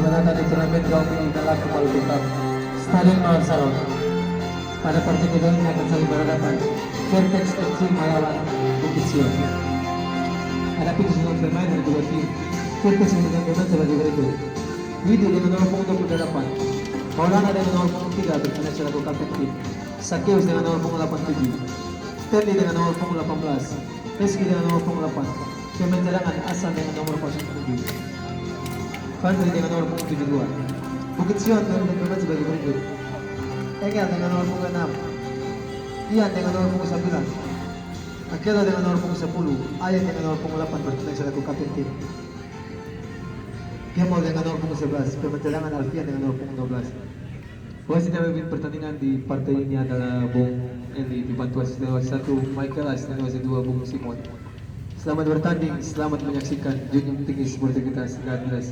dilaksanakan di turnamen Gaumi Kalah Kepala Bintang Stadion Mawar Salon. Pada pertandingan ini akan saling berhadapan Vertex FC melawan Bukit Sion. Adapun jumlah pemain dari dua tim, Vertex dengan pemain sebagai berikut: Widi dengan nomor punggung 28, Maulana dengan nomor punggung 3 berkenan selaku kapten tim, Sakeus dengan nomor punggung 87, Stanley dengan nomor punggung 18, Rizky dengan nomor punggung 8, pemain cadangan Asan dengan nomor 07, Fadli dengan nomor punggung 72. Bukit Sion dengan pemain sebagai berikut: Engel dengan nomor punggung 6, Ian dengan nomor punggung 9, Akela dengan nomor punggung 10, Ayan dengan nomor punggung 8 berkenan selaku kapten tim, Kemal dengan nomor punggung 11, pemain cadangan Alfian dengan nomor punggung 12. Wasit yang memimpin pertandingan di partai ini adalah Bung Eli, dibantu asisten wasit 1 Michael, asisten wasit 2 Bung Simon. Selamat bertanding, selamat menyaksikan junjung tinggi sportivitas God bless.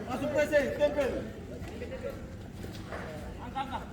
Masuk pressing, tempel. Angkat.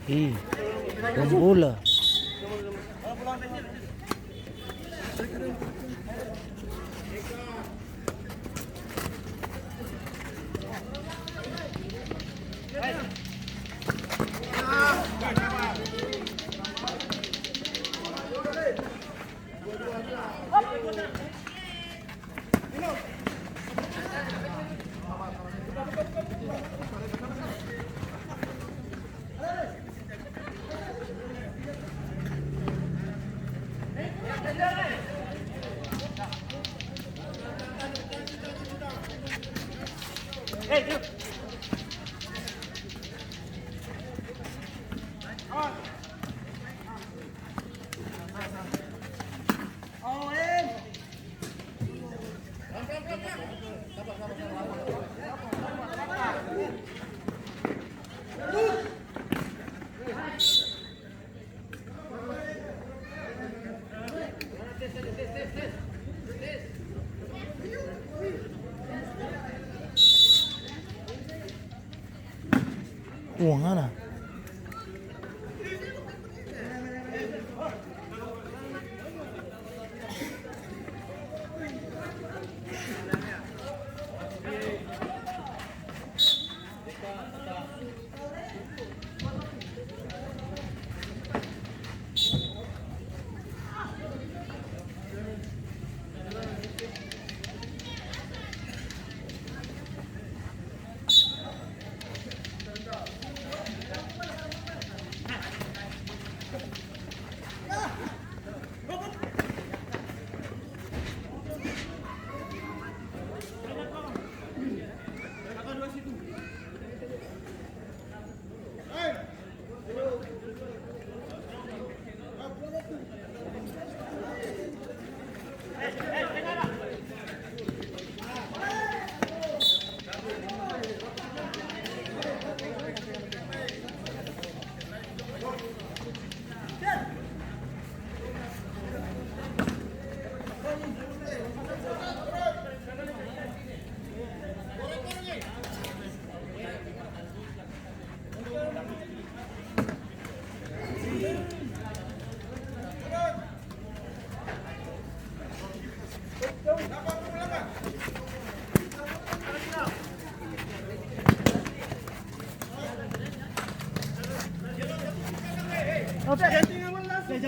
Ih, bola. Wah, mana?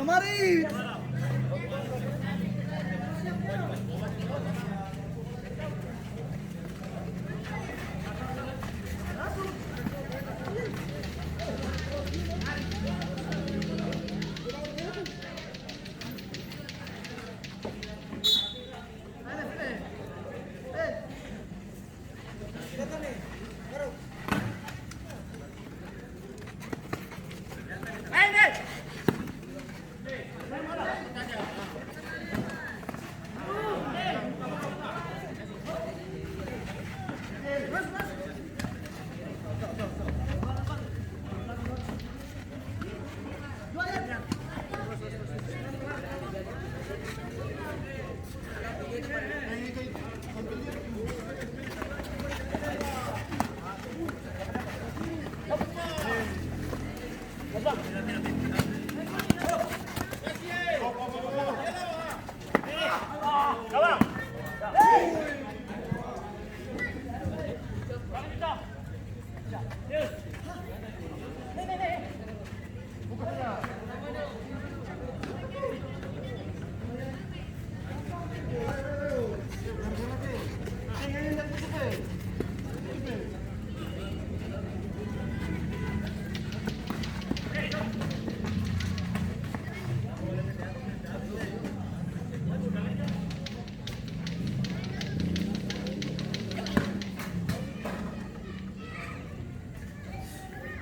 Mari.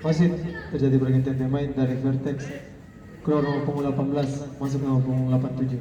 Wasit terjadi pergantian pemain dari Vertex keluar nomor punggung 18 masuk nomor punggung 87.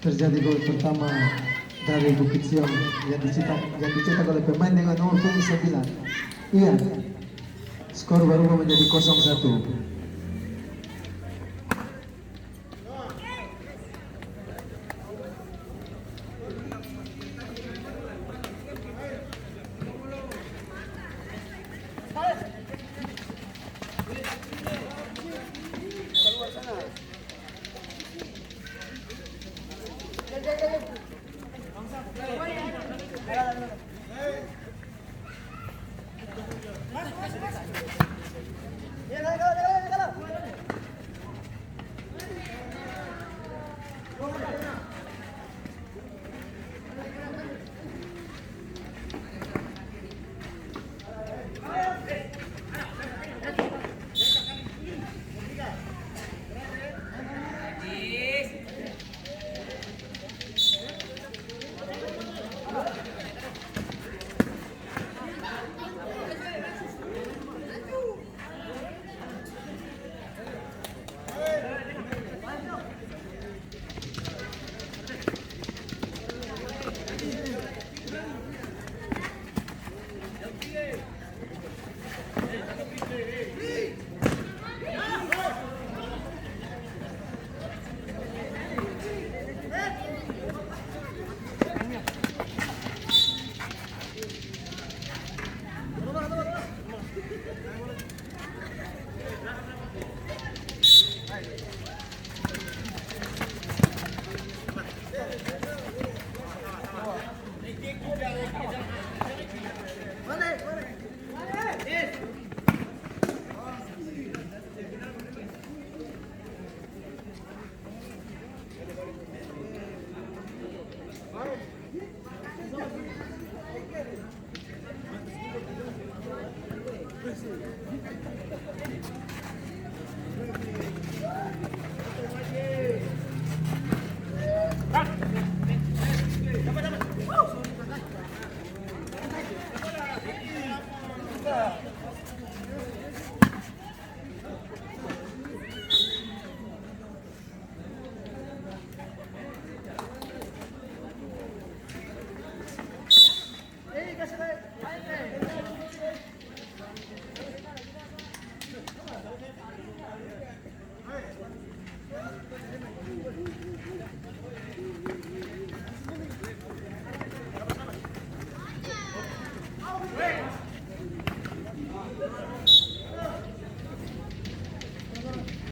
Terjadi gol pertama dari Bukit Siong yang dicetak oleh pemain dengan nomor punggung 9. Iya, skor berubah menjadi 0-1.